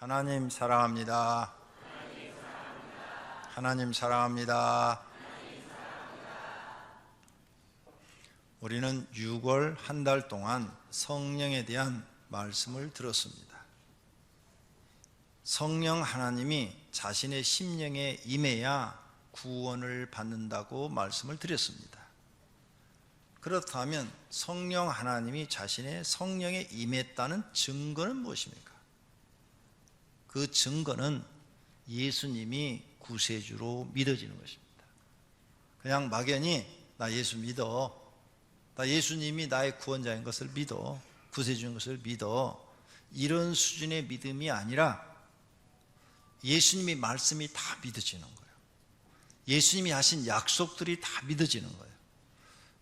하나님 사랑합니다. 하나님 사랑합니다. 우리는 6월 한 달 동안 성령에 대한 말씀을 들었습니다. 성령 하나님이 자신의 심령에 임해야 구원을 받는다고 말씀을 드렸습니다. 그렇다면 성령 하나님이 자신의 성령에 임했다는 증거는 무엇입니까? 그 증거는 예수님이 구세주로 믿어지는 것입니다. 그냥 막연히 나 예수 믿어, 나 예수님이 나의 구원자인 것을 믿어, 구세주인 것을 믿어, 이런 수준의 믿음이 아니라 예수님이 말씀이 다 믿어지는 거예요. 예수님이 하신 약속들이 다 믿어지는 거예요.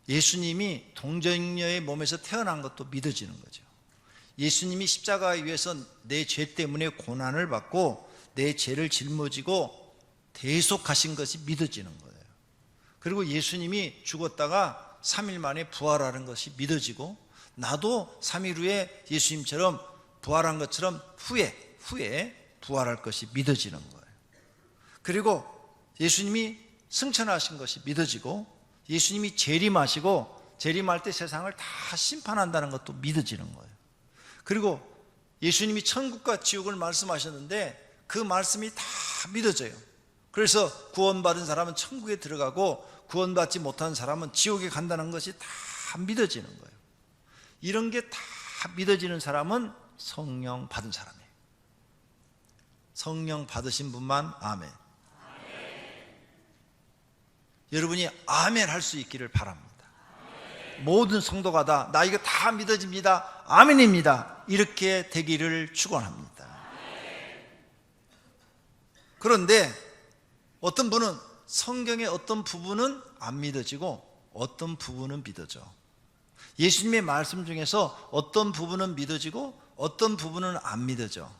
예수님이 동정녀의 몸에서 태어난 것도 믿어지는 거죠. 예수님이 십자가에 위해서 내 죄 때문에 고난을 받고 내 죄를 짊어지고 대속하신 것이 믿어지는 거예요. 그리고 예수님이 죽었다가 3일 만에 부활하는 것이 믿어지고, 나도 3일 후에 예수님처럼 부활한 것처럼 후에 부활할 것이 믿어지는 거예요. 그리고 예수님이 승천하신 것이 믿어지고, 예수님이 재림하시고 재림할 때 세상을 다 심판한다는 것도 믿어지는 거예요. 그리고 예수님이 천국과 지옥을 말씀하셨는데 그 말씀이 다 믿어져요. 그래서 구원받은 사람은 천국에 들어가고 구원받지 못한 사람은 지옥에 간다는 것이 다 믿어지는 거예요. 이런 게 다 믿어지는 사람은 성령 받은 사람이에요. 성령 받으신 분만 아멘. 여러분이 아멘 할 수 있기를 바랍니다. 모든 성도가 다 나 이거 다 믿어집니다, 아멘입니다, 이렇게 되기를 축원합니다. 그런데 어떤 분은 성경의 어떤 부분은 안 믿어지고 어떤 부분은 믿어져. 예수님의 말씀 중에서 어떤 부분은 믿어지고 어떤 부분은 안 믿어져.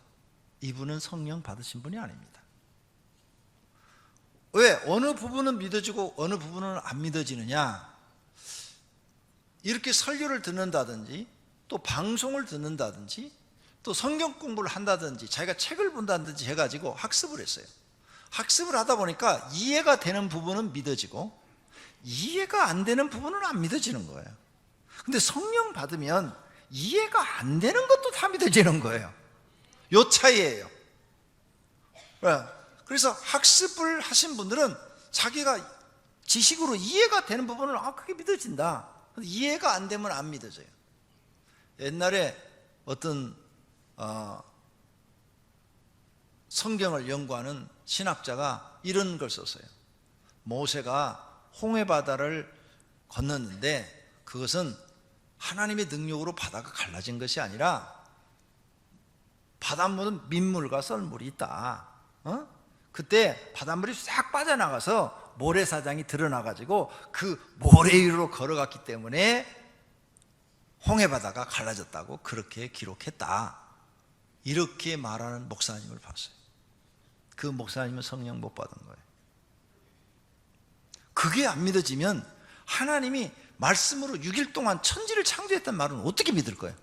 이분은 성령 받으신 분이 아닙니다. 왜? 어느 부분은 믿어지고 어느 부분은 안 믿어지느냐? 이렇게 설교를 듣는다든지 또 방송을 듣는다든지 또 성경 공부를 한다든지 자기가 책을 본다든지 해가지고 학습을 했어요. 학습을 하다 보니까 이해가 되는 부분은 믿어지고 이해가 안 되는 부분은 안 믿어지는 거예요. 근데 성령 받으면 이해가 안 되는 것도 다 믿어지는 거예요. 요 차이예요. 그래서 학습을 하신 분들은 자기가 지식으로 이해가 되는 부분은 그게 믿어진다. 이해가 안 되면 안 믿어져요. 옛날에 어떤 성경을 연구하는 신학자가 이런 걸 썼어요. 모세가 홍해바다를 건넜는데 그것은 하나님의 능력으로 바다가 갈라진 것이 아니라 바닷물은 민물과 썰물이 있다. 그때 바닷물이 싹 빠져나가서 모래사장이 드러나가지고 그 모래 위로 걸어갔기 때문에 홍해바다가 갈라졌다고 그렇게 기록했다. 이렇게 말하는 목사님을 봤어요. 그 목사님은 성령 못 받은 거예요. 그게 안 믿어지면 하나님이 말씀으로 6일 동안 천지를 창조했단 말은 어떻게 믿을 거예요?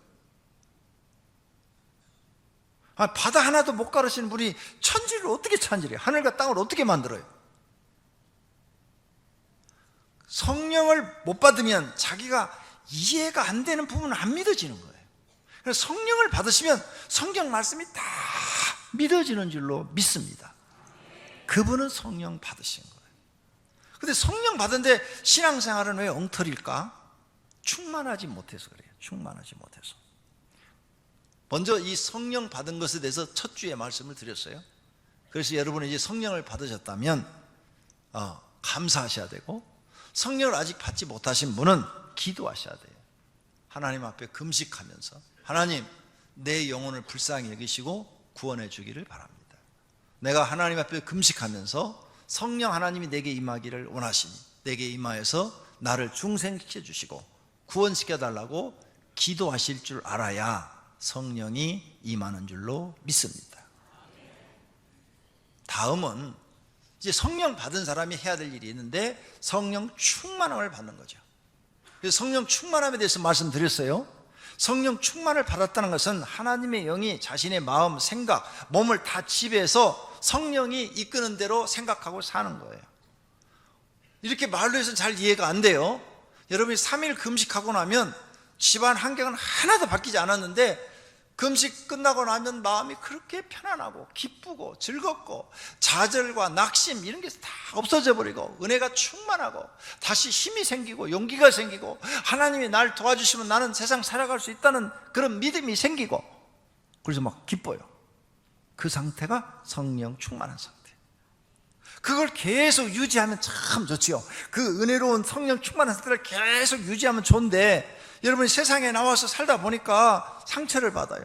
바다 하나도 못 가르치는 분이 천지를 어떻게 창조해요? 하늘과 땅을 어떻게 만들어요? 성령을 못 받으면 자기가 이해가 안 되는 부분은 안 믿어지는 거예요. 그래서 성령을 받으시면 성경 말씀이 다 믿어지는 줄로 믿습니다. 그분은 성령 받으신 거예요. 근데 성령 받은데 신앙생활은 왜 엉터리일까? 충만하지 못해서 그래요. 충만하지 못해서. 먼저 이 성령 받은 것에 대해서 첫 주에 말씀을 드렸어요. 그래서 여러분이 이제 성령을 받으셨다면 감사하셔야 되고, 성령을 아직 받지 못하신 분은 기도하셔야 돼요. 하나님 앞에 금식하면서 하나님, 내 영혼을 불쌍히 여기시고 구원해 주기를 바랍니다. 내가 하나님 앞에 금식하면서 성령 하나님이 내게 임하기를 원하시니 내게 임하여서 나를 중생시켜 주시고 구원시켜 달라고 기도하실 줄 알아야 성령이 임하는 줄로 믿습니다. 다음은 이제 성령 받은 사람이 해야 될 일이 있는데 성령 충만함을 받는 거죠. 그래서 성령 충만함에 대해서 말씀드렸어요. 성령 충만을 받았다는 것은 하나님의 영이 자신의 마음, 생각, 몸을 다 지배해서 성령이 이끄는 대로 생각하고 사는 거예요. 이렇게 말로 해서는 잘 이해가 안 돼요. 여러분이 3일 금식하고 나면 집안 환경은 하나도 바뀌지 않았는데 금식 끝나고 나면 마음이 그렇게 편안하고 기쁘고 즐겁고 좌절과 낙심 이런 게 다 없어져 버리고 은혜가 충만하고 다시 힘이 생기고 용기가 생기고 하나님이 날 도와주시면 나는 세상 살아갈 수 있다는 그런 믿음이 생기고 그래서 막 기뻐요. 그 상태가 성령 충만한 상태. 그걸 계속 유지하면 참 좋지요. 그 은혜로운 성령 충만한 상태를 계속 유지하면 좋은데 여러분이 세상에 나와서 살다 보니까 상처를 받아요.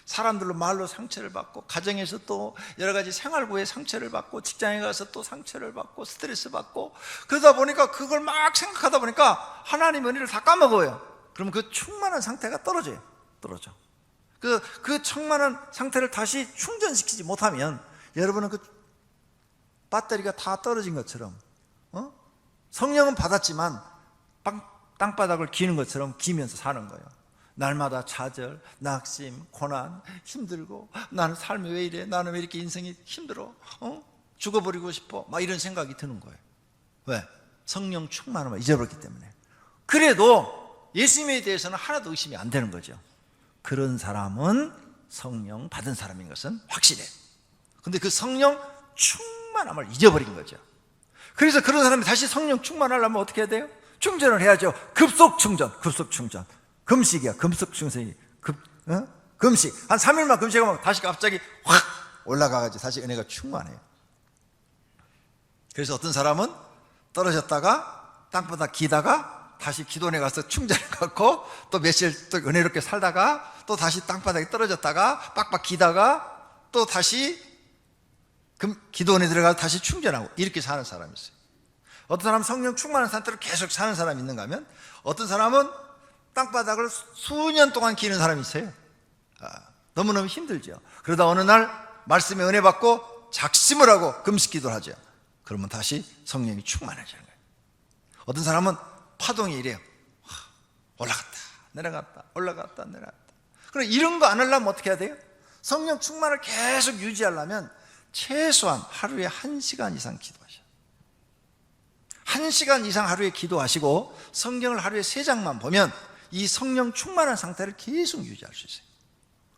사람들로 말로 상처를 받고 가정에서 또 여러 가지 생활부에 상처를 받고 직장에 가서 또 상처를 받고 스트레스 받고 그러다 보니까 그걸 막 생각하다 보니까 하나님 은혜를 다 까먹어요. 그러면 그 충만한 상태가 떨어져요. 떨어져. 그 충만한 상태를 다시 충전시키지 못하면 여러분은 그 배터리가 다 떨어진 것처럼 성령은 받았지만 땅바닥을 기는 것처럼 기면서 사는 거예요. 날마다 좌절, 낙심, 고난, 힘들고 나는 삶이 왜 이래? 나는 왜 이렇게 인생이 힘들어? 죽어버리고 싶어? 막 이런 생각이 드는 거예요. 왜? 성령 충만함을 잊어버렸기 때문에. 그래도 예수님에 대해서는 하나도 의심이 안 되는 거죠. 그런 사람은 성령 받은 사람인 것은 확실해. 근데 그 성령 충만함을 잊어버린 거죠. 그래서 그런 사람이 다시 성령 충만하려면 어떻게 해야 돼요? 충전을 해야죠. 급속 충전. 금식이야. 급속 충전이. 금식. 한 3일만 금식하면 다시 갑자기 확 올라가가지고 다시 은혜가 충만해요. 그래서 어떤 사람은 떨어졌다가 땅바닥 기다가 다시 기도원에 가서 충전을 갖고 또 며칠 또 은혜롭게 살다가 또 다시 땅바닥에 떨어졌다가 빡빡 기다가 또 다시 기도원에 들어가서 다시 충전하고 이렇게 사는 사람이 있어요. 어떤 사람은 성령 충만한 상태로 계속 사는 사람이 있는가 하면 어떤 사람은 땅바닥을 수년 동안 기는 사람이 있어요. 너무너무 힘들죠. 그러다 어느 날 말씀에 은혜 받고 작심을 하고 금식 기도를 하죠. 그러면 다시 성령이 충만해지는 거예요. 어떤 사람은 파동이 이래요. 올라갔다 내려갔다 올라갔다 내려갔다. 그럼 이런 거 안 하려면 어떻게 해야 돼요? 성령 충만을 계속 유지하려면 최소한 하루에 1시간 이상 기도하셔요. 1시간 이상 하루에 기도하시고 성경을 하루에 3장만 보면 이 성령 충만한 상태를 계속 유지할 수 있어요.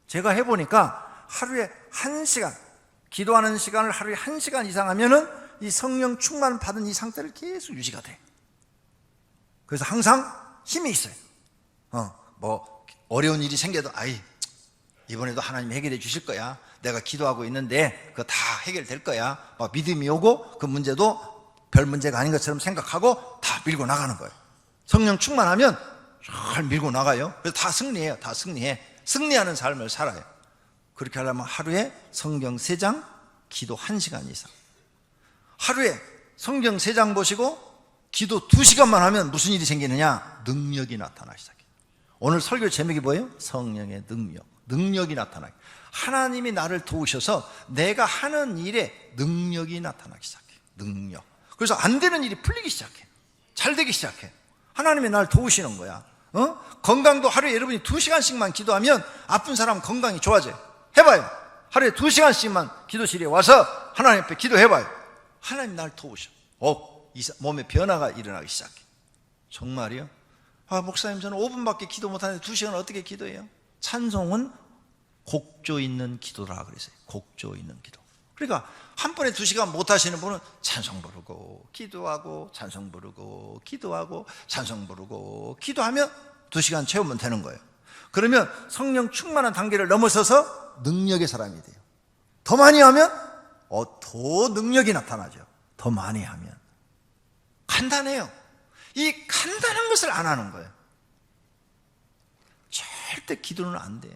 제가 해보니까 하루에 1시간 기도하는 시간을 하루에 1시간 이상 하면은 이 성령 충만 받은 이 상태를 계속 유지가 돼요. 그래서 항상 힘이 있어요. 뭐 어려운 일이 생겨도 이번에도 하나님이 해결해 주실 거야. 내가 기도하고 있는데 그거 다 해결될 거야. 막 믿음이 오고 그 문제도 별 문제가 아닌 것처럼 생각하고 다 밀고 나가는 거예요. 성령 충만하면 잘 밀고 나가요. 그래서 다 승리해요. 다 승리해. 승리하는 삶을 살아요. 그렇게 하려면 하루에 성경 3장, 기도 1시간 이상. 하루에 성경 3장 보시고 기도 2시간만 하면 무슨 일이 생기느냐? 능력이 나타나기 시작해요. 오늘 설교 제목이 뭐예요? 성령의 능력. 능력이 나타나기. 하나님이 나를 도우셔서 내가 하는 일에 능력이 나타나기 시작해요. 능력. 그래서 안 되는 일이 풀리기 시작해. 잘 되기 시작해. 하나님이 나를 도우시는 거야. 건강도 하루에 여러분이 2시간씩만 기도하면 아픈 사람 건강이 좋아져요. 해봐요. 하루에 2시간씩만 기도실에 와서 하나님 앞에 기도해봐요. 하나님 나를 도우셔. 몸에 변화가 일어나기 시작해. 정말이요? 목사님 저는 5분밖에 기도 못하는데 2시간 어떻게 기도해요? 찬송은 곡조 있는 기도라 그랬어요. 곡조 있는 기도. 그러니까 한 번에 2시간 못 하시는 분은 찬송 부르고 기도하고 찬송 부르고 기도하고 찬송 부르고 기도하면 2시간 채우면 되는 거예요. 그러면 성령 충만한 단계를 넘어서서 능력의 사람이 돼요. 더 많이 하면 더 능력이 나타나죠. 더 많이 하면. 간단해요. 이 간단한 것을 안 하는 거예요. 절대 기도는 안 돼.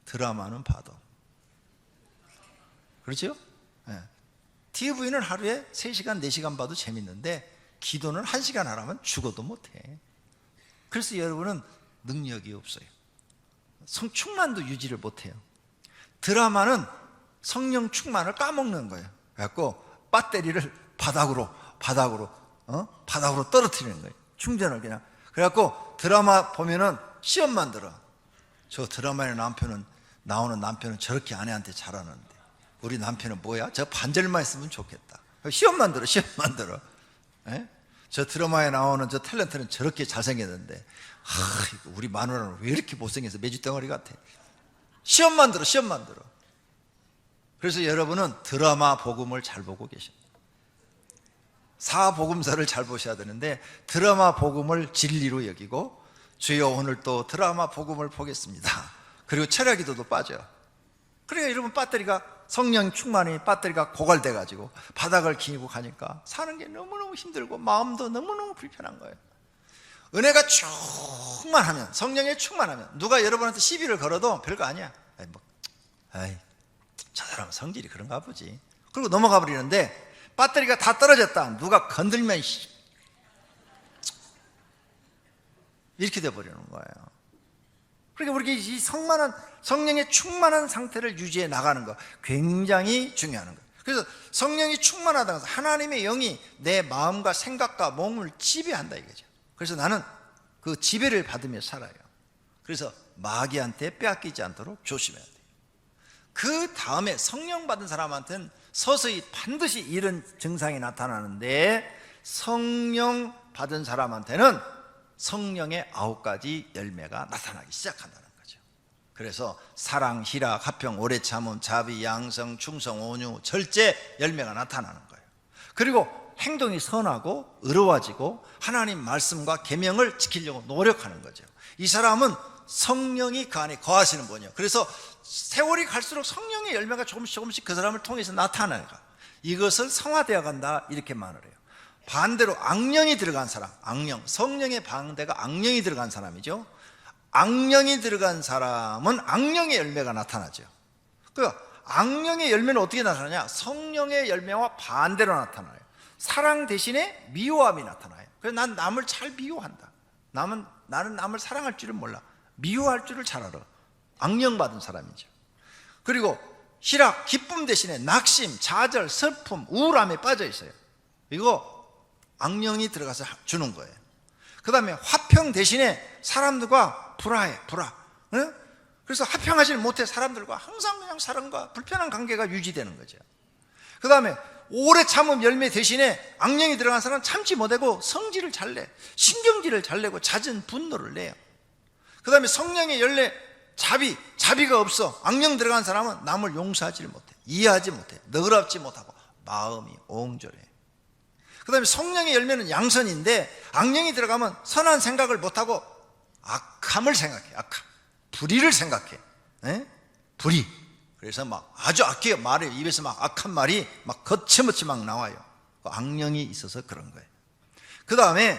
드라마는 봐도. 그렇죠? 네. TV는 하루에 3시간, 4시간 봐도 재밌는데 기도는 1시간 하라면 죽어도 못해. 그래서 여러분은 능력이 없어요. 성충만도 유지를 못해요. 드라마는 성령 충만을 까먹는 거예요. 그래갖고 배터리를 바닥으로 떨어뜨리는 거예요. 충전을 그냥. 그래갖고 드라마 보면은 시험만 들어. 저 드라마에 나오는 남편은 저렇게 아내한테 잘하는데 우리 남편은 뭐야? 저 반절만 있으면 좋겠다. 시험만 들어. 에? 저 드라마에 나오는 저 탤런트는 저렇게 잘생겼는데 우리 마누라는 왜 이렇게 못생겨서 메주덩어리 같아. 시험만 들어. 그래서 여러분은 드라마 복음을 잘 보고 계십니다. 사복음서를 잘 보셔야 되는데 드라마 복음을 진리로 여기고 주여 오늘 또 드라마 복음을 보겠습니다. 그리고 철야기도도 빠져요. 그러니까 여러분 배터리가 성령 충만이 배터리가 고갈돼 가지고 바닥을 기고 가니까 사는 게 너무너무 힘들고 마음도 너무너무 불편한 거예요. 은혜가 충만하면, 성령에 충만하면 누가 여러분한테 시비를 걸어도 별거 아니야. 저 사람은 성질이 그런가 보지. 그리고 넘어가 버리는데 배터리가 다 떨어졌다. 누가 건들면 이렇게 돼버리는 거예요. 그러니까 우리가 이 성령의 충만한 상태를 유지해 나가는 거 굉장히 중요한 거예요. 그래서 성령이 충만하다는 것은 하나님의 영이 내 마음과 생각과 몸을 지배한다 이거죠. 그래서 나는 그 지배를 받으며 살아요. 그래서 마귀한테 빼앗기지 않도록 조심해야 돼요. 그 다음에 성령 받은 사람한테는 서서히 반드시 이런 증상이 나타나는데, 성령 받은 사람한테는 성령의 9가지 열매가 나타나기 시작한다는 거죠. 그래서 사랑, 희락, 화평, 오래 참음, 자비, 양성, 충성, 온유, 절제 열매가 나타나는 거예요. 그리고 행동이 선하고 의로워지고 하나님 말씀과 계명을 지키려고 노력하는 거죠. 이 사람은 성령이 그 안에 거하시는 분이에요. 그래서 세월이 갈수록 성령의 열매가 조금씩 그 사람을 통해서 나타나요. 이것을 성화되어 간다 이렇게 말을 해요. 반대로 악령이 들어간 사람, 악령, 성령의 반대가 악령이 들어간 사람이죠. 악령이 들어간 사람은 악령의 열매가 나타나죠. 그 악령의 열매는 어떻게 나타나냐? 성령의 열매와 반대로 나타나요. 사랑 대신에 미워함이 나타나요. 그래서 난 남을 잘 미워한다. 나는 남을 사랑할 줄은 몰라. 미워할 줄을 잘 알아. 악령 받은 사람이죠. 그리고 희락, 기쁨 대신에 낙심, 좌절, 슬픔, 우울함에 빠져 있어요. 이거 악령이 들어가서 주는 거예요. 그 다음에 화평 대신에 사람들과 불화해. 네? 그래서 화평하지 못해. 사람들과 항상 그냥 사람과 불편한 관계가 유지되는 거죠. 그 다음에 오래 참음 열매 대신에 악령이 들어간 사람은 참지 못하고 성질을 잘 내, 신경질을 잘 내고 잦은 분노를 내요. 그 다음에 성령의 열매 자비가 없어. 악령 들어간 사람은 남을 용서하지 못해, 이해하지 못해, 너그럽지 못하고 마음이 옹졸해. 그 다음에 성령의 열매는 양선인데 악령이 들어가면 선한 생각을 못하고 악함을 생각해. 악함, 불의를 생각해. 에? 불의. 그래서 막 아주 악해요. 말에 입에서 막 악한 말이 막 거침없이 막 나와요. 악령이 있어서 그런 거예요. 그 다음에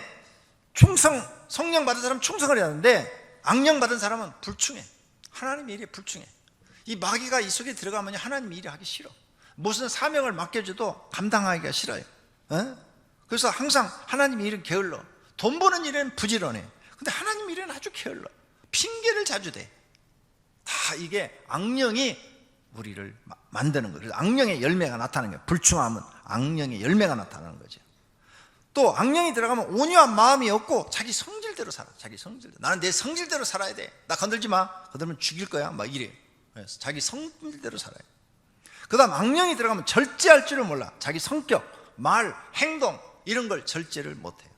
성령 받은 사람은 충성을 해야 하는데 악령 받은 사람은 불충해. 하나님의 일에 불충해. 이 마귀가 이 속에 들어가면 하나님의 일을 하기 싫어. 무슨 사명을 맡겨줘도 감당하기가 싫어요. 에? 그래서 항상 하나님의 일은 게을러. 돈 버는 일은 부지런해. 근데 하나님의 일은 아주 게을러. 핑계를 자주 대. 다 이게 악령이 우리를 만드는 거예요. 그래서 악령의 열매가 나타나는 거예요. 불충함은 악령의 열매가 나타나는 거죠. 또 악령이 들어가면 온유한 마음이 없고 자기 성질대로 살아. 자기 성질대로. 나는 내 성질대로 살아야 돼. 나 건들지 마. 건들면 죽일 거야. 막 이래요. 그래서 자기 성질대로 살아요. 그 다음 악령이 들어가면 절제할 줄을 몰라. 자기 성격, 말, 행동 이런 걸 절제를 못해요.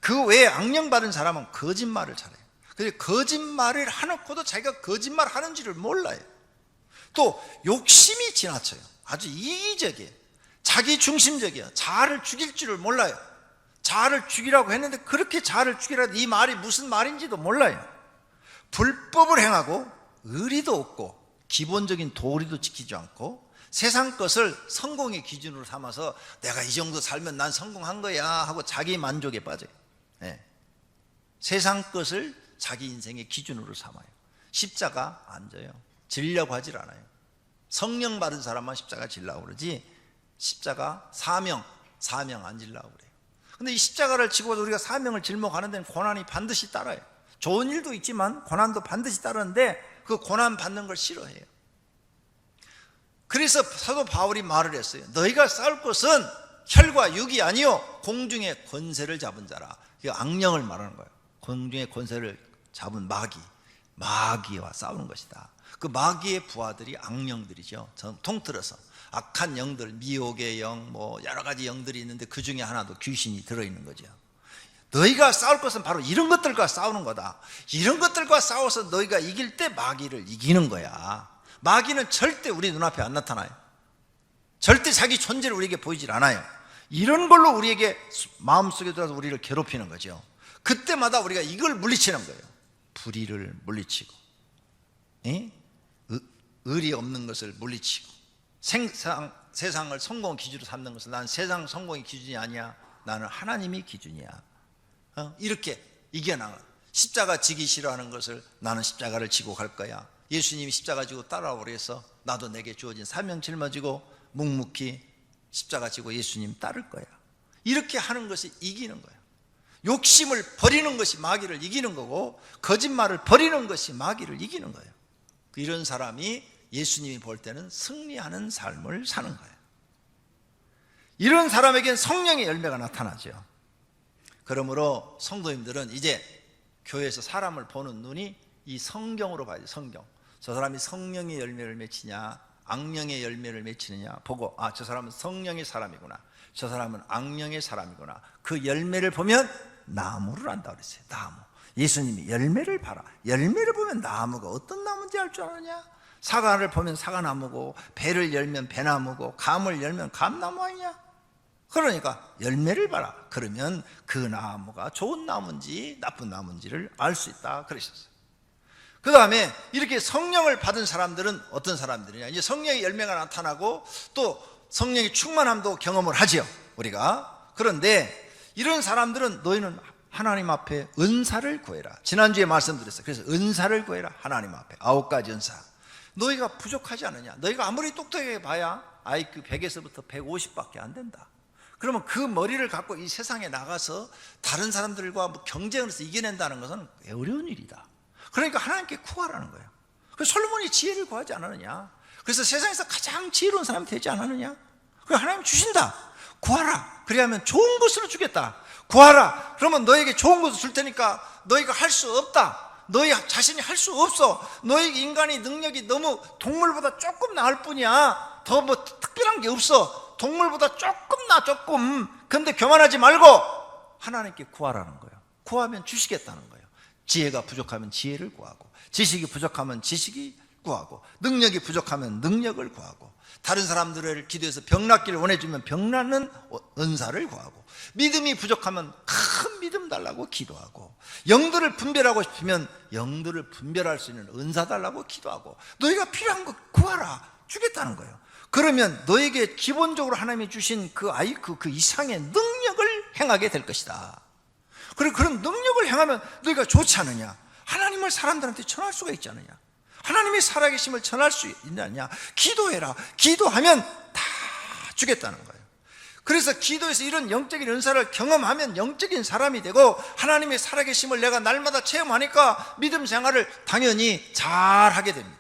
그 외에 악령 받은 사람은 거짓말을 잘해요. 그래서 거짓말을 해놓고도 자기가 거짓말 하는 줄을 몰라요. 또 욕심이 지나쳐요. 아주 이기적이에요. 자기 중심적이에요. 자아를 죽일 줄을 몰라요. 자아를 죽이라고 했는데 그렇게 자아를 죽이라도 이 말이 무슨 말인지도 몰라요. 불법을 행하고 의리도 없고 기본적인 도리도 지키지 않고 세상 것을 성공의 기준으로 삼아서 내가 이 정도 살면 난 성공한 거야 하고 자기 만족에 빠져요. 네. 세상 것을 자기 인생의 기준으로 삼아요. 십자가 안 져요. 지려고 하질 않아요. 성령 받은 사람만 십자가 지려고 그러지 십자가 사명 안 지려고 그래요. 근데 이 십자가를 지고 우리가 사명을 짊어 가는 데는 고난이 반드시 따라요. 좋은 일도 있지만 고난도 반드시 따르는데 그 고난 받는 걸 싫어해요. 그래서 사도 바울이 말을 했어요. 너희가 싸울 것은 혈과 육이 아니요 공중의 권세를 잡은 자라. 이 악령을 말하는 거예요. 공중의 권세를 잡은 마귀와 싸우는 것이다. 그 마귀의 부하들이 악령들이죠. 통틀어서 악한 영들, 미혹의 영, 뭐 여러 가지 영들이 있는데 그 중에 하나도 귀신이 들어있는 거죠. 너희가 싸울 것은 바로 이런 것들과 싸우는 거다. 이런 것들과 싸워서 너희가 이길 때 마귀를 이기는 거야. 마귀는 절대 우리 눈앞에 안 나타나요. 절대 자기 존재를 우리에게 보이질 않아요. 이런 걸로 우리에게 마음속에 들어서 우리를 괴롭히는 거죠. 그때마다 우리가 이걸 물리치는 거예요. 불의를 물리치고, 의리 없는 것을 물리치고, 세상을 성공 기준으로 삼는 것을, 난 세상 성공이 기준이 아니야, 나는 하나님이 기준이야, 이렇게 이겨나가. 십자가 지기 싫어하는 것을 나는 십자가를 지고 갈 거야. 예수님이 십자가 지고 따라오라 그래서 나도 내게 주어진 사명 짊어지고 묵묵히 십자가 지고 예수님 따를 거야. 이렇게 하는 것이 이기는 거야. 욕심을 버리는 것이 마귀를 이기는 거고, 거짓말을 버리는 것이 마귀를 이기는 거예요. 이런 사람이 예수님이 볼 때는 승리하는 삶을 사는 거예요. 이런 사람에겐 성령의 열매가 나타나죠. 그러므로 성도님들은 이제 교회에서 사람을 보는 눈이 이 성경으로 봐야 돼요. 성경. 저 사람이 성령의 열매를 맺히냐, 악령의 열매를 맺히느냐 보고, 아, 저 사람은 성령의 사람이구나, 저 사람은 악령의 사람이구나. 그 열매를 보면 나무를 안다 그랬어요. 나무. 예수님이 열매를 봐라. 열매를 보면 나무가 어떤 나무인지 알 줄 아느냐? 사과를 보면 사과나무고, 배를 열면 배나무고, 감을 열면 감나무 아니냐? 그러니까 열매를 봐라. 그러면 그 나무가 좋은 나무인지 나쁜 나무인지를 알 수 있다 그러셨어요. 그 다음에 이렇게 성령을 받은 사람들은 어떤 사람들이냐, 이제 성령의 열매가 나타나고 또 성령의 충만함도 경험을 하지요, 우리가. 그런데 이런 사람들은 너희는 하나님 앞에 은사를 구해라. 지난주에 말씀드렸어요. 그래서 은사를 구해라. 하나님 앞에 9가지 은사. 너희가 부족하지 않느냐? 너희가 아무리 똑똑하게 봐야 IQ 100에서부터 150밖에 안 된다. 그러면 그 머리를 갖고 이 세상에 나가서 다른 사람들과 뭐 경쟁을 해서 이겨낸다는 것은 어려운 일이다. 그러니까 하나님께 구하라는 거예요. 그래서 솔로몬이 지혜를 구하지 않았느냐? 그래서 세상에서 가장 지혜로운 사람이 되지 않았느냐? 그래서 하나님 주신다. 구하라. 그래야면 좋은 것으로 주겠다. 구하라. 그러면 너에게 좋은 것을 줄 테니까 너희가 할 수 없다, 너희 자신이 할 수 없어, 너희 인간의 능력이 너무 동물보다 조금 나을 뿐이야, 더 뭐 특별한 게 없어, 동물보다 조금 나, 조금. 근데 교만하지 말고 하나님께 구하라는 거예요. 구하면 주시겠다는 거예요. 지혜가 부족하면 지혜를 구하고, 지식이 부족하면 지식이 구하고, 능력이 부족하면 능력을 구하고, 다른 사람들을 기도해서 병 낫기를 원해주면 병 낫는 은사를 구하고, 믿음이 부족하면 큰 믿음 달라고 기도하고, 영들을 분별하고 싶으면 영들을 분별할 수 있는 은사 달라고 기도하고, 너희가 필요한 거 구하라. 주겠다는 거예요. 그러면 너에게 기본적으로 하나님이 주신 그 IQ 그 이상의 능력을 행하게 될 것이다. 그리고 그런 능력을 행하면 너희가 좋지 않느냐? 하나님을 사람들한테 전할 수가 있지 않느냐? 하나님이 살아계심을 전할 수 있느냐? 기도해라. 기도하면 다 주겠다는 거예요. 그래서 기도에서 이런 영적인 은사를 경험하면 영적인 사람이 되고, 하나님의 살아계심을 내가 날마다 체험하니까 믿음 생활을 당연히 잘 하게 됩니다.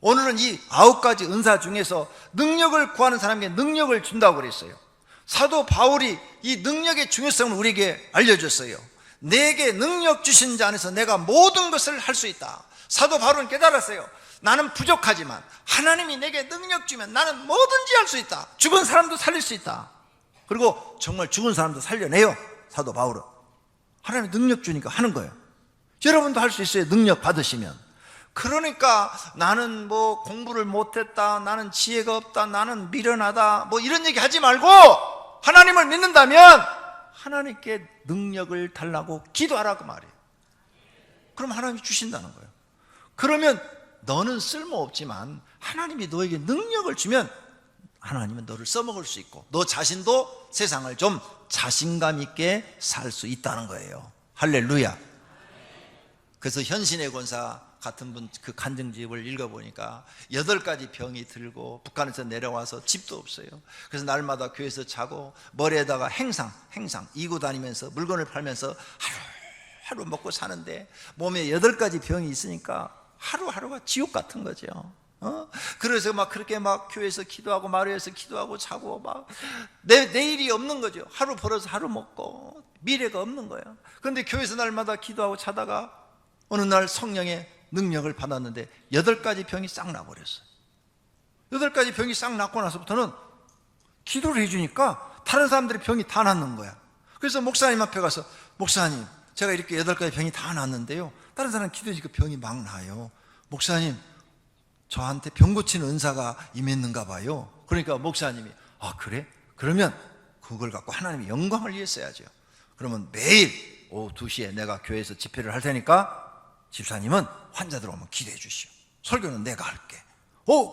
오늘은 이 9가지 은사 중에서 능력을 구하는 사람에게 능력을 준다고 그랬어요. 사도 바울이 이 능력의 중요성을 우리에게 알려줬어요. 내게 능력 주신 자 안에서 내가 모든 것을 할 수 있다. 사도 바울은 깨달았어요. 나는 부족하지만 하나님이 내게 능력 주면 나는 뭐든지 할 수 있다. 죽은 사람도 살릴 수 있다. 그리고 정말 죽은 사람도 살려내요, 사도 바울은. 하나님이 능력 주니까 하는 거예요. 여러분도 할 수 있어요, 능력 받으시면. 그러니까 나는 뭐 공부를 못했다, 나는 지혜가 없다, 나는 미련하다, 뭐 이런 얘기 하지 말고 하나님을 믿는다면 하나님께 능력을 달라고 기도하라고 말이에요. 그럼 하나님이 주신다는 거예요. 그러면 너는 쓸모없지만 하나님이 너에게 능력을 주면 하나님은 너를 써먹을 수 있고, 너 자신도 세상을 좀 자신감 있게 살 수 있다는 거예요. 할렐루야. 그래서 현신의 권사 같은 분 그 간증집을 읽어보니까 8가지 병이 들고 북한에서 내려와서 집도 없어요. 그래서 날마다 교회에서 자고 머리에다가 행상 이고 다니면서 물건을 팔면서 하루 먹고 사는데, 몸에 8가지 병이 있으니까 하루하루가 지옥 같은 거죠. 그래서 막 그렇게 막 교회에서 기도하고 마루에서 기도하고 자고 막 내일이 없는 거죠. 하루 벌어서 하루 먹고 미래가 없는 거예요. 그런데 교회에서 날마다 기도하고 자다가 어느 날 성령의 능력을 받았는데 8가지 병이 싹 나버렸어요. 8가지 병이 싹 났고 나서부터는 기도를 해주니까 다른 사람들의 병이 다 낫는 거야. 그래서 목사님 앞에 가서, 목사님, 제가 이렇게 8가지 병이 다 났는데요, 다른 사람 기도해주니까 병이 막 나요. 목사님, 저한테 병 고치는 은사가 임했는가 봐요. 그러니까 목사님이, 아 그래? 그러면 그걸 갖고 하나님의 영광을 위해 써야죠. 그러면 매일 오후 2시에 내가 교회에서 집회를 할 테니까 집사님은 환자들 오면 기도해 주시오. 설교는 내가 할게.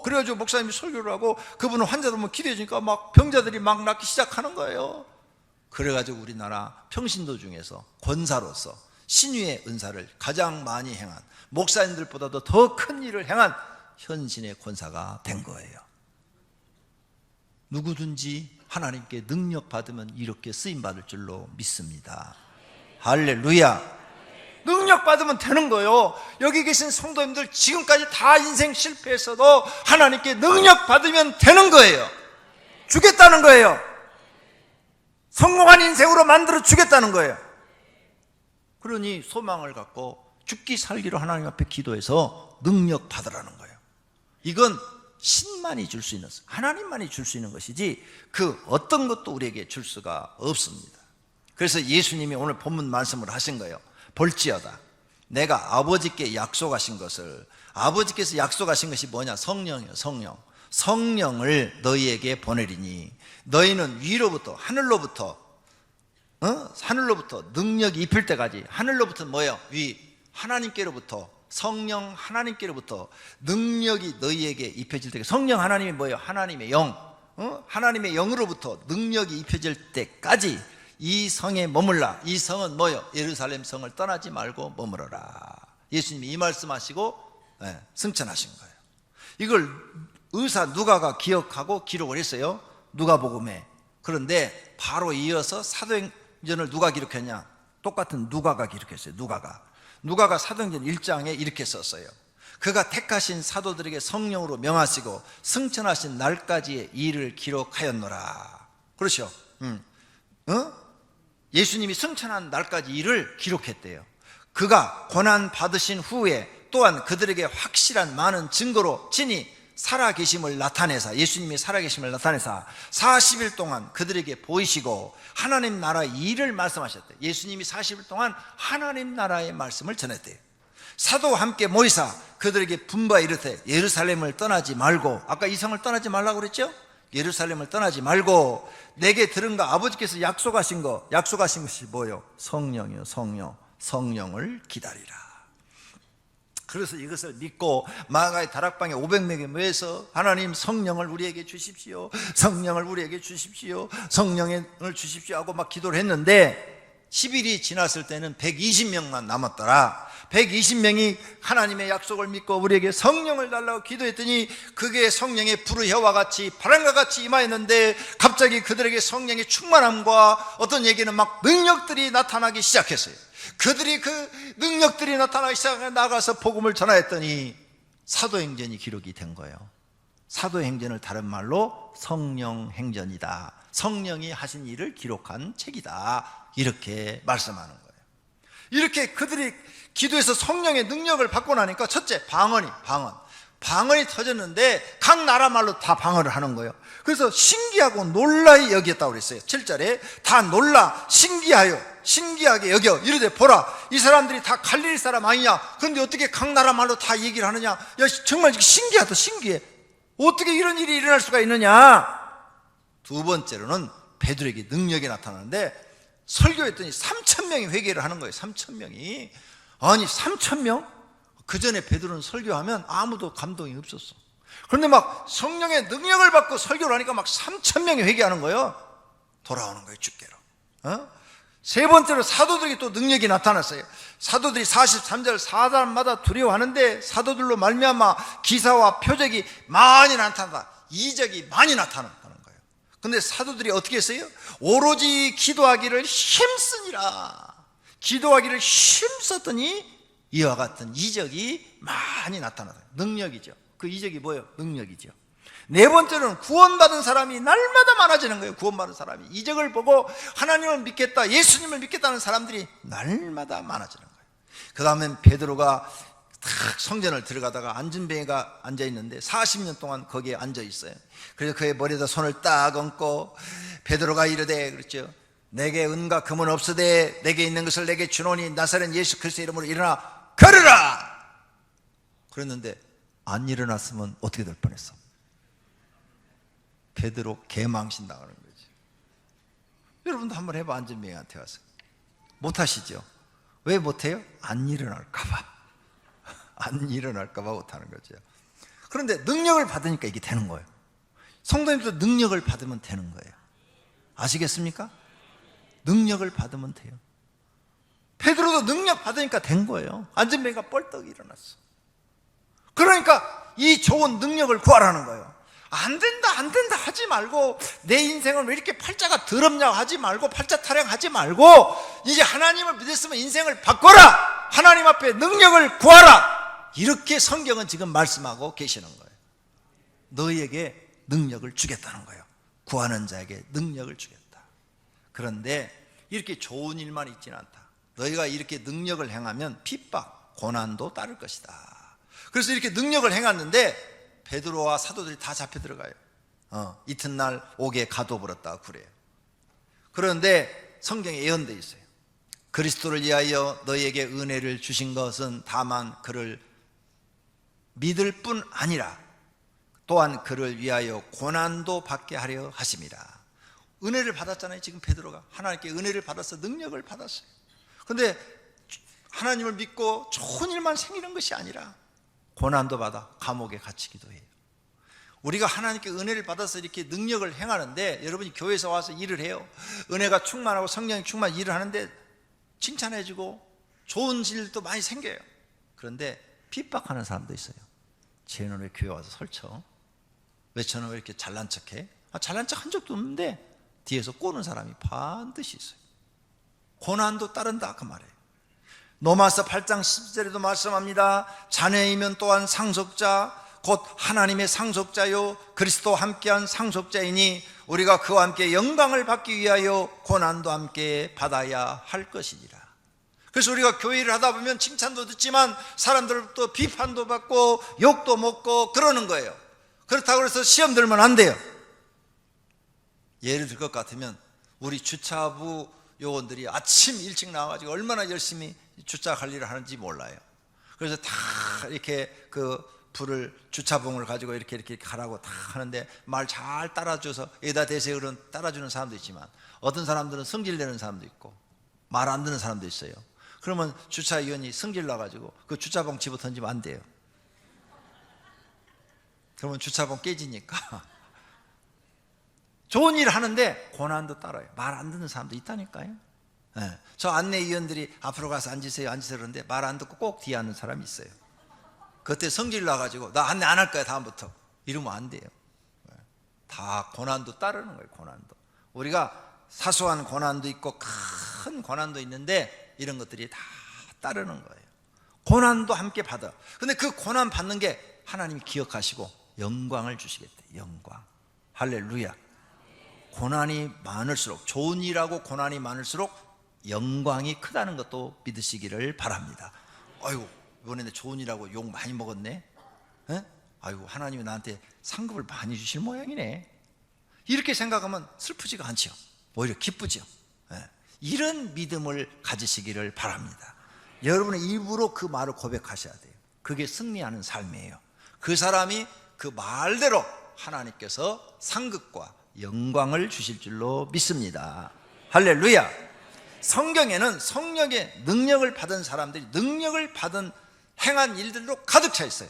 그래가지고 목사님이 설교를 하고 그분은 환자들 오면 기도해 주니까 막 병자들이 막 낫기 시작하는 거예요. 그래가지고 우리나라 평신도 중에서 권사로서 신유의 은사를 가장 많이 행한, 목사님들보다도 더 큰 일을 행한 현신의 권사가 된 거예요. 누구든지 하나님께 능력 받으면 이렇게 쓰임 받을 줄로 믿습니다. 할렐루야. 능력 받으면 되는 거예요. 여기 계신 성도님들 지금까지 다 인생 실패했어도 하나님께 능력 받으면 되는 거예요. 주겠다는 거예요. 성공한 인생으로 만들어 주겠다는 거예요. 그러니 소망을 갖고 죽기 살기로 하나님 앞에 기도해서 능력 받으라는 거예요. 이건 신만이 줄 수 있는, 하나님만이 줄 수 있는 것이지 그 어떤 것도 우리에게 줄 수가 없습니다. 그래서 예수님이 오늘 본문 말씀을 하신 거예요. 볼지어다 내가 아버지께 약속하신 것을, 아버지께서 약속하신 것이 뭐냐? 성령이에요. 성령을 너희에게 보내리니 너희는 위로부터, 하늘로부터 능력이 입힐 때까지, 하늘로부터 뭐예요? 하나님께로부터, 성령 하나님께로부터 능력이 너희에게 입혀질 때까지. 성령 하나님이 뭐예요? 하나님의 영, 하나님의 영으로부터 능력이 입혀질 때까지 이 성에 머물라. 이 성은 뭐예요? 예루살렘 성을 떠나지 말고 머물러라. 예수님이 이 말씀하시고 승천하신 거예요. 이걸 의사 누가가 기억하고 기록을 했어요. 누가복음에. 그런데 바로 이어서 사도행전을 누가 기록했냐? 똑같은 누가가 기록했어요. 누가가 사도행전 1장에 이렇게 썼어요. 그가 택하신 사도들에게 성령으로 명하시고 승천하신 날까지의 일을 기록하였노라. 그렇죠? 예수님이 승천한 날까지 일을 기록했대요. 그가 고난 받으신 후에 또한 그들에게 확실한 많은 증거로 친히 살아계심을 나타내사, 예수님이 살아계심을 나타내사 40일 동안 그들에게 보이시고 하나님 나라의 일을 말씀하셨대요. 예수님이 40일 동안 하나님 나라의 말씀을 전했대요. 사도와 함께 모이사 그들에게 분부하 이르되 예루살렘을 떠나지 말고, 아까 이 성을 떠나지 말라고 그랬죠? 예루살렘을 떠나지 말고 내게 들은 거, 아버지께서 약속하신 것이 뭐예요? 성령이요. 성령을 기다리라. 그래서 이것을 믿고 마가의 다락방에 500명이 모여서 하나님 성령을 우리에게 주십시오, 성령을 우리에게 주십시오, 성령을 주십시오 하고 막 기도를 했는데 10일이 지났을 때는 120명만 남았더라. 120명이 하나님의 약속을 믿고 우리에게 성령을 달라고 기도했더니 그게 성령의 불의 혀와 같이 바람과 같이 임하였는데 갑자기 그들에게 성령의 충만함과 어떤 얘기는 막 능력들이 나타나기 시작했어요. 그들이 그 능력들이 나타나기 시작해 나가서 복음을 전하였더니 사도행전이 기록이 된 거예요. 사도행전을 다른 말로 성령행전이다. 성령이 하신 일을 기록한 책이다. 이렇게 말씀하는 거예요. 이렇게 그들이 기도해서 성령의 능력을 받고 나니까 첫째, 방언이 터졌는데 각 나라 말로 다 방언을 하는 거예요. 그래서 신기하고 놀라이 여겼다고 그랬어요. 7절에 다 놀라 신기하게 여겨 이르되 보라, 이 사람들이 다 갈릴리 사람 아니냐? 그런데 어떻게 각 나라 말로 다 얘기를 하느냐? 야, 정말 신기하다. 신기해. 어떻게 이런 일이 일어날 수가 있느냐? 두 번째로는 베드로에게 능력이 나타나는데 설교했더니 3,000명이 회개를 하는 거예요. 3,000명이. 아니 3,000명? 그 전에 베드로는 설교하면 아무도 감동이 없었어. 그런데 막 성령의 능력을 받고 설교를 하니까 막 3,000명이 회개하는 거예요. 돌아오는 거예요, 주께로. 세 번째로 사도들에게 또 능력이 나타났어요. 사도들이 43절 사람마다 두려워하는데 사도들로 말미암아 기사와 표적이 많이 나타난다. 이적이 많이 나타난다는 거예요. 근데 사도들이 어떻게 했어요? 오로지 기도하기를 힘쓰니라. 기도하기를 힘썼더니 이와 같은 이적이 많이 나타나다. 능력이죠. 그 이적이 뭐예요? 능력이죠. 네 번째로는 구원받은 사람이 날마다 많아지는 거예요. 구원받은 사람이 이적을 보고 하나님을 믿겠다, 예수님을 믿겠다는 사람들이 날마다 많아지는 거예요. 그 다음엔 베드로가 탁 성전을 들어가다가 안전뱅이가 앉아있는데 40년 동안 거기에 앉아있어요. 그래서 그의 머리에다 손을 딱 얹고 베드로가 이르되, 그랬죠, 내게 은과 금은 없으되 내게 있는 것을 내게 주노니 나사렛 예수 그리스도의 이름으로 일어나 걸으라. 그랬는데 안 일어났으면 어떻게 될 뻔했어? 베드로 개망신 당하는 거지. 여러분도 한번 해봐. 안전뱅이한테 가서. 못하시죠? 왜 못해요? 안 일어날까봐. 안 일어날까봐 못하는 거죠. 그런데 능력을 받으니까 이게 되는 거예요. 성도님도 능력을 받으면 되는 거예요. 아시겠습니까? 능력을 받으면 돼요. 베드로도 능력 받으니까 된 거예요. 안전뱅이가 뻘떡 일어났어. 그러니까 이 좋은 능력을 구하라는 거예요. 안 된다 안 된다 하지 말고, 내 인생은 왜 이렇게 팔자가 더럽냐 하지 말고, 팔자 타령하지 말고, 이제 하나님을 믿었으면 인생을 바꿔라, 하나님 앞에 능력을 구하라, 이렇게 성경은 지금 말씀하고 계시는 거예요. 너희에게 능력을 주겠다는 거예요. 구하는 자에게 능력을 주겠다. 그런데 이렇게 좋은 일만 있지는 않다. 너희가 이렇게 능력을 행하면 핍박, 고난도 따를 것이다. 그래서 이렇게 능력을 행했는데 베드로와 사도들이 다 잡혀 들어가요. 이튿날 옥에 가둬버렸다 그래요. 그런데 성경에 예언되어 있어요. 그리스도를 위하여 너희에게 은혜를 주신 것은 다만 그를 믿을 뿐 아니라 또한 그를 위하여 고난도 받게 하려 하심이라. 은혜를 받았잖아요. 지금 베드로가 하나님께 은혜를 받아서 능력을 받았어요. 그런데 하나님을 믿고 좋은 일만 생기는 것이 아니라 고난도 받아 감옥에 갇히기도 해요. 우리가 하나님께 은혜를 받아서 이렇게 능력을 행하는데, 여러분이 교회에서 와서 일을 해요. 은혜가 충만하고 성령이 충만 일을 하는데 칭찬해주고 좋은 일도 많이 생겨요. 그런데 핍박하는 사람도 있어요. 쟤는 왜 교회 와서 설쳐? 왜 저는 왜 이렇게 잘난 척해? 잘난 척 한 적도 없는데 뒤에서 꼬는 사람이 반드시 있어요. 고난도 따른다 그 말이에요. 로마서 8장 10절에도 말씀합니다. 자녀이면 또한 상속자, 곧 하나님의 상속자요 그리스도와 함께한 상속자이니 우리가 그와 함께 영광을 받기 위하여 고난도 함께 받아야 할 것이니라. 그래서 우리가 교회를 하다 보면 칭찬도 듣지만 사람들로부터 비판도 받고 욕도 먹고 그러는 거예요. 그렇다고 해서 시험 들면 안 돼요. 예를 들 것 같으면 우리 주차부 요원들이 아침 일찍 나와가지고 얼마나 열심히 주차 관리를 하는지 몰라요. 그래서 다 이렇게 그 불을, 주차봉을 가지고 이렇게 가라고 다 하는데 말 잘 따라줘서 여기다 대세요 그런 따라주는 사람도 있지만, 어떤 사람들은 성질내는 사람도 있고 말 안 듣는 사람도 있어요. 그러면 주차위원이 성질 나가지고 그 주차봉 집어 던지면 안 돼요. 그러면 주차봉 깨지니까. 좋은 일 하는데 고난도 따라요. 말 안 듣는 사람도 있다니까요. 네. 저 안내위원들이 앞으로 가서 앉으세요 그러는데 말 안 듣고 꼭 뒤에 앉는 사람이 있어요. 그때 성질 나가지고 나 안내 안 할 거야 다음부터 이러면 안 돼요. 다 고난도 따르는 거예요. 고난도. 우리가 사소한 고난도 있고 큰 고난도 있는데 이런 것들이 다 따르는 거예요. 고난도 함께 받아. 근데 그 고난 받는 게 하나님이 기억하시고 영광을 주시겠대요. 영광. 할렐루야. 고난이 많을수록, 좋은 일하고 고난이 많을수록 영광이 크다는 것도 믿으시기를 바랍니다. 아이고 이번에 좋은 일하고 욕 많이 먹었네. 에? 아이고 하나님이 나한테 상급을 많이 주실 모양이네. 이렇게 생각하면 슬프지가 않죠. 오히려 기쁘죠. 에. 이런 믿음을 가지시기를 바랍니다. 여러분은 입으로 그 말을 고백하셔야 돼요. 그게 승리하는 삶이에요. 그 사람이 그 말대로 하나님께서 상급과 영광을 주실 줄로 믿습니다. 할렐루야. 성경에는 성령의 능력을 받은 사람들이 능력을 받은 행한 일들로 가득 차 있어요.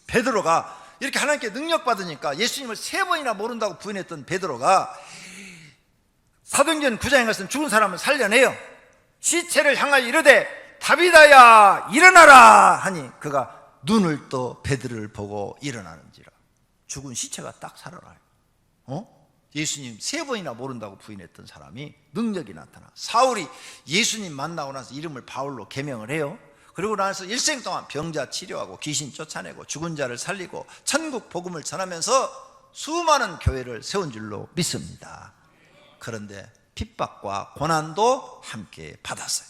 베드로가 이렇게 하나님께 능력 받으니까 예수님을 3번이나 모른다고 부인했던 베드로가 사도행전 9장에 가서 죽은 사람을 살려내요. 시체를 향하여 이르되 다비다야 일어나라 하니 그가 눈을 떠 베드로를 보고 일어나는지라. 죽은 시체가 딱 살아나요. 예수님 3번이나 모른다고 부인했던 사람이 능력이 나타나. 사울이 예수님 만나고 나서 이름을 바울로 개명을 해요. 그리고 나서 일생 동안 병자 치료하고 귀신 쫓아내고 죽은 자를 살리고 천국 복음을 전하면서 수많은 교회를 세운 줄로 믿습니다. 그런데 핍박과 고난도 함께 받았어요.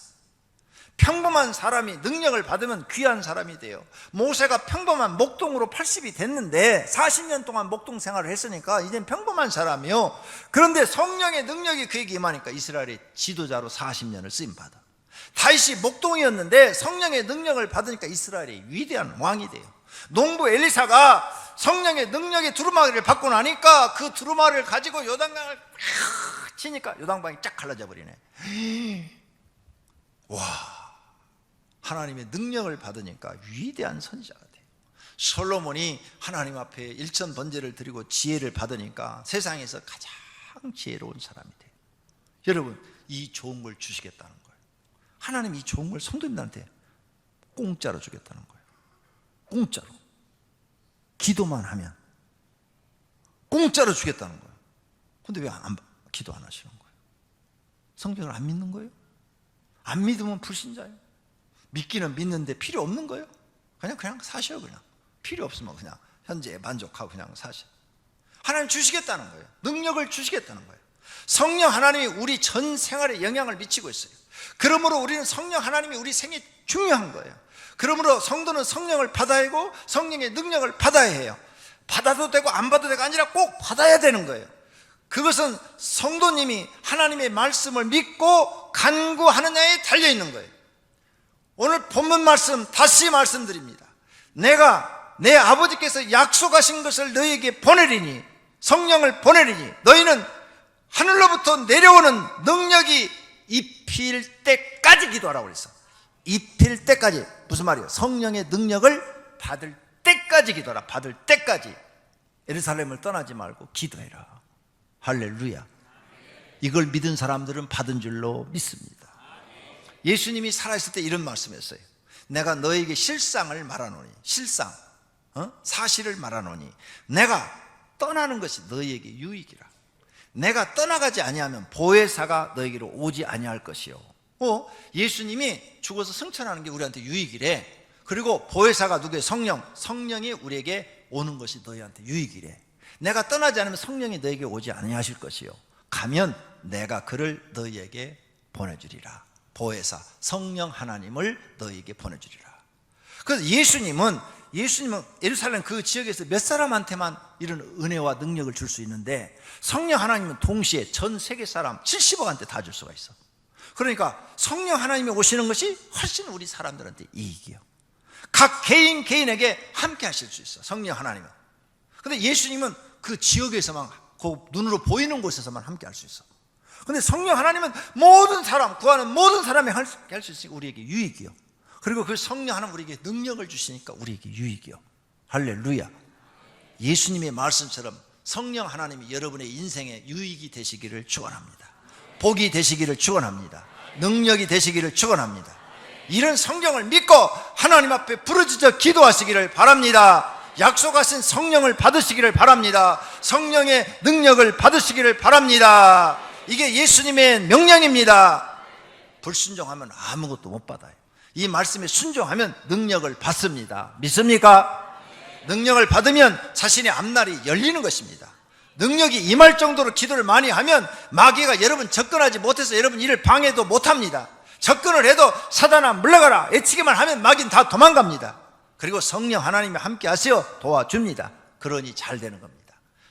평범한 사람이 능력을 받으면 귀한 사람이 돼요. 모세가 평범한 목동으로 80이 됐는데 40년 동안 목동 생활을 했으니까 이젠 평범한 사람이요. 그런데 성령의 능력이 그에게 임하니까 이스라엘의 지도자로 40년을 쓰임받아. 다윗이 목동이었는데 성령의 능력을 받으니까 이스라엘의 위대한 왕이 돼요. 농부 엘리사가 성령의 능력의 두루마기를 받고 나니까 그 두루마기를 가지고 요단강을 치니까 요단강이 쫙 갈라져 버리네. 와, 하나님의 능력을 받으니까 위대한 선지자가 돼요. 솔로몬이 하나님 앞에 일천 번제를 드리고 지혜를 받으니까 세상에서 가장 지혜로운 사람이 돼요. 여러분, 이 좋은 걸 주시겠다는 거예요. 하나님이 이 좋은 걸 성도님들한테 공짜로 주겠다는 거예요. 공짜로. 기도만 하면 공짜로 주겠다는 거예요. 근데 왜 기도 안 하시는 거예요? 성경을 안 믿는 거예요? 안 믿으면 불신자예요. 믿기는 믿는데 필요 없는 거예요. 그냥 사셔요. 그냥 필요 없으면 그냥 현재에 만족하고 그냥 사셔. 하나님 주시겠다는 거예요. 능력을 주시겠다는 거예요. 성령 하나님이 우리 전 생활에 영향을 미치고 있어요. 그러므로 우리는 성령 하나님이 우리 생에 중요한 거예요. 그러므로 성도는 성령을 받아야 하고 성령의 능력을 받아야 해요. 받아도 되고 안 받아도 되고 아니라 꼭 받아야 되는 거예요. 그것은 성도님이 하나님의 말씀을 믿고 간구하느냐에 달려있는 거예요. 오늘 본문 말씀 다시 말씀드립니다. 내가 내 아버지께서 약속하신 것을 너희에게 보내리니, 성령을 보내리니 너희는 하늘로부터 내려오는 능력이 입힐 때까지 기도하라고 그랬어. 입힐 때까지. 무슨 말이에요? 성령의 능력을 받을 때까지 기도하라. 받을 때까지. 예루살렘을 떠나지 말고 기도해라. 할렐루야. 이걸 믿은 사람들은 받은 줄로 믿습니다. 예수님이 살아있을 때 이런 말씀했어요. 내가 너에게 실상을 말하노니, 실상, 사실을 말하노니 내가 떠나는 것이 너희에게 유익이라. 내가 떠나가지 아니하면 보혜사가 너에게로 오지 아니할 것이요. 예수님이 죽어서 승천하는 게 우리한테 유익이래. 그리고 보혜사가 누구예요? 성령이 우리에게 오는 것이 너희한테 유익이래. 내가 떠나지 않으면 성령이 너에게 오지 아니하실 것이요. 가면 내가 그를 너희에게 보내주리라. 보혜사, 성령 하나님을 너희에게 보내주리라. 그래서 예수님은 예루살렘 그 지역에서 몇 사람한테만 이런 은혜와 능력을 줄 수 있는데 성령 하나님은 동시에 전 세계 사람 70억한테 다 줄 수가 있어. 그러니까 성령 하나님이 오시는 것이 훨씬 우리 사람들한테 이익이요. 각 개인에게 함께 하실 수 있어, 성령 하나님은. 근데 예수님은 그 지역에서만, 그 눈으로 보이는 곳에서만 함께 할 수 있어. 근데 성령 하나님은 모든 사람, 구하는 모든 사람이 할 수 있으니까 우리에게 유익이요. 그리고 그 성령 하나님 우리에게 능력을 주시니까 우리에게 유익이요. 할렐루야. 예수님의 말씀처럼 성령 하나님이 여러분의 인생에 유익이 되시기를 축원합니다. 복이 되시기를 축원합니다. 능력이 되시기를 축원합니다. 이런 성경을 믿고 하나님 앞에 부르짖어 기도하시기를 바랍니다. 약속하신 성령을 받으시기를 바랍니다. 성령의 능력을 받으시기를 바랍니다. 이게 예수님의 명령입니다. 불순종하면 아무것도 못 받아요. 이 말씀에 순종하면 능력을 받습니다. 믿습니까? 능력을 받으면 자신의 앞날이 열리는 것입니다. 능력이 임할 정도로 기도를 많이 하면 마귀가 여러분 접근하지 못해서 여러분 일을 방해도 못합니다. 접근을 해도 사단아 물러가라 외치기만 하면 마귀는 다 도망갑니다. 그리고 성령 하나님이 함께 하세요. 도와줍니다. 그러니 잘 되는 겁니다.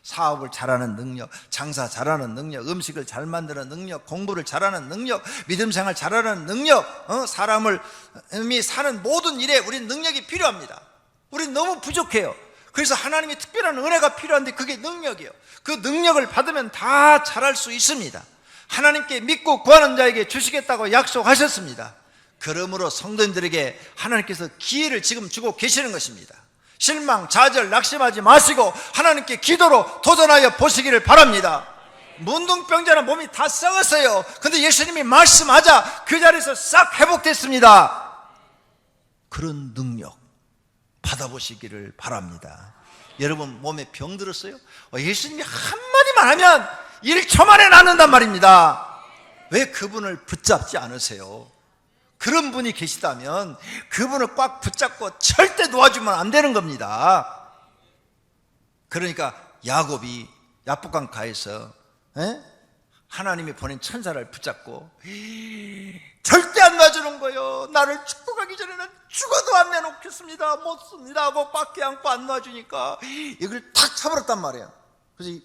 사업을 잘하는 능력, 장사 잘하는 능력, 음식을 잘 만드는 능력, 공부를 잘하는 능력, 믿음 생활 잘하는 능력, 사람이 사는 모든 일에 우리는 능력이 필요합니다. 우리는 너무 부족해요. 그래서 하나님의 특별한 은혜가 필요한데 그게 능력이에요. 그 능력을 받으면 다 잘할 수 있습니다. 하나님께 믿고 구하는 자에게 주시겠다고 약속하셨습니다. 그러므로 성도님들에게 하나님께서 기회를 지금 주고 계시는 것입니다. 실망, 좌절, 낙심하지 마시고 하나님께 기도로 도전하여 보시기를 바랍니다. 문둥병자는 몸이 다 썩었어요. 근데 예수님이 말씀하자 그 자리에서 싹 회복됐습니다. 그런 능력 받아보시기를 바랍니다. 여러분 몸에 병 들었어요? 예수님이 한마디만 하면 1초 만에 낫는단 말입니다. 왜 그분을 붙잡지 않으세요? 그런 분이 계시다면 그분을 꽉 붙잡고 절대 놓아주면 안 되는 겁니다. 그러니까 야곱이 야복강가에서 하나님이 보낸 천사를 붙잡고 절대 안 놔주는 거예요. 나를 축복하기 전에는 죽어도 안 내놓겠습니다, 못 씁니다 하고 밖에 안고 안 놔주니까 이걸 탁 차버렸단 말이에요. 그래서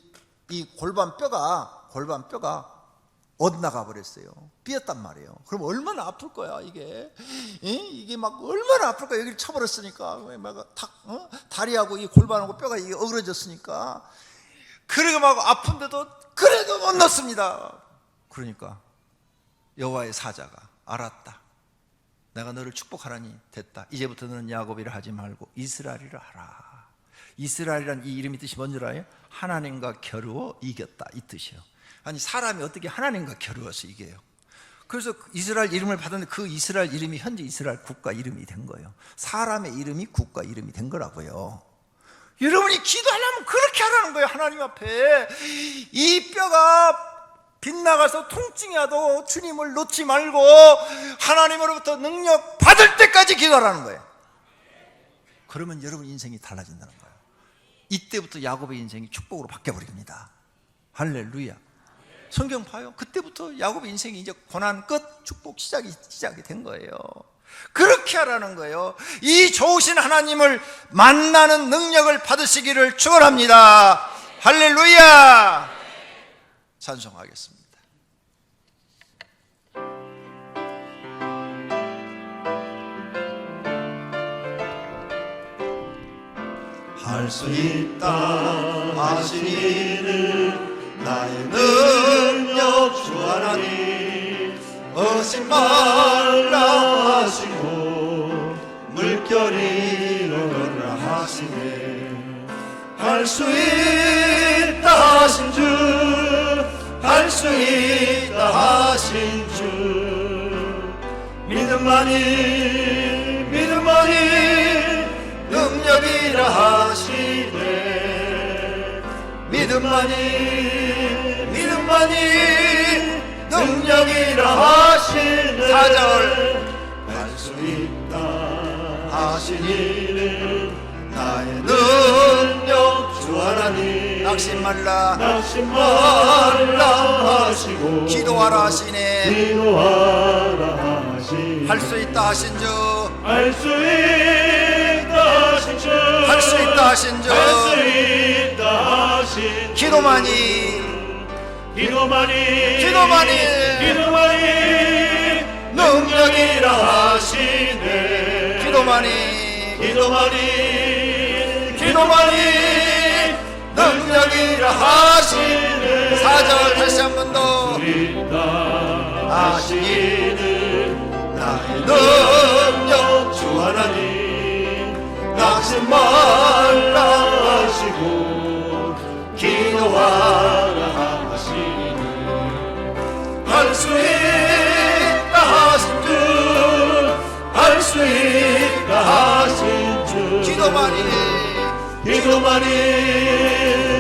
이 골반뼈가 엇나가 버렸어요. 삐었단 말이에요. 그럼 얼마나 아플 거야 이게. 이게 막 얼마나 아플 거야. 여기를 쳐버렸으니까 막 다리하고 이 골반하고 뼈가 이게 어그러졌으니까. 그러고 막 아픈데도 그래도 못 넣습니다. 그러니까 여호와의 사자가 알았다. 내가 너를 축복하라니 됐다. 이제부터 너는 야곱이라 하지 말고 이스라엘이라 하라. 이스라엘이란 이 이름의 뜻이 뭔지 알아요? 하나님과 겨루어 이겼다 이 뜻이에요. 아니 사람이 어떻게 하나님과 겨루어서 이겨요? 그래서 이스라엘 이름을 받았는데 그 이스라엘 이름이 현재 이스라엘 국가 이름이 된 거예요. 사람의 이름이 국가 이름이 된 거라고요. 여러분이 기도하려면 그렇게 하라는 거예요. 하나님 앞에 이 뼈가 빗나가서 통증이 와도 주님을 놓지 말고 하나님으로부터 능력 받을 때까지 기도하라는 거예요. 그러면 여러분 인생이 달라진다는 거예요. 이때부터 야곱의 인생이 축복으로 바뀌어버립니다. 할렐루야. 성경 봐요. 그때부터 야곱의 인생이 이제 고난 끝, 축복 시작이 된 거예요. 그렇게 하라는 거예요. 이 좋으신 하나님을 만나는 능력을 받으시기를 축원합니다. 할렐루야. 찬송하겠습니다. 할 수 있다 하신 이를 나의 능력 주 하나님 의심 말라 하시고 물결이 일어나라 하시네. 할 수 있다 하신 주, 할 수 있다 하신 주, 믿음만이 능력이라 하시네. 믿음만이 능력이라 하시네. 4절 할 수 있다 하신 이는 나의 능력 주 하나님 낙심 말라 하시고 기도하라 하시네. 할 수 있다 하신 주, 할 수 있다 하신 주, 할 수 있다 하신 주, 할 수 있다 하신 주, 기도만이 능력이라 하시네. 기도만이 능력이라 하시네. 4절 다시 한 번 더 하시는 나의 능력 주 하나님 낙심 말라 하시고 기도하라 하시네. 할 수 있다 하신 주, 할 수 있다 하신 주,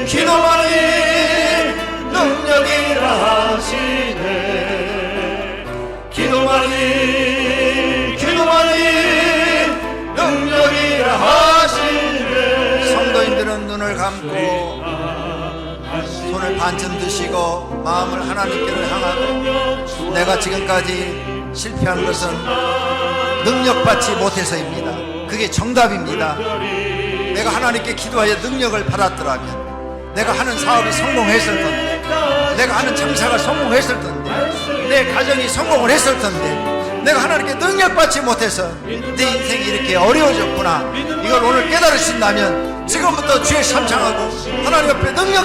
기도만이 능력이라 하시네. 기도만이 능력이라 하시네. 성도님들은 눈을 감고 손을 반쯤 드시고 마음을 하나님께로 향하고 내가 지금까지 실패한 것은 능력받지 못해서입니다. 그게 정답입니다. 내가 하나님께 기도하여 능력을 받았더라면 내가 하는 사업이 성공했을 텐데, 내가 하는 장사가 성공했을 텐데, 내 가정이 성공을 했을 텐데, 내가 하나님께 능력받지 못해서 내 인생이 이렇게 어려워졌구나. 이걸 오늘 깨달으신다면 지금부터 주의 삼창하고 하나님 옆에 능력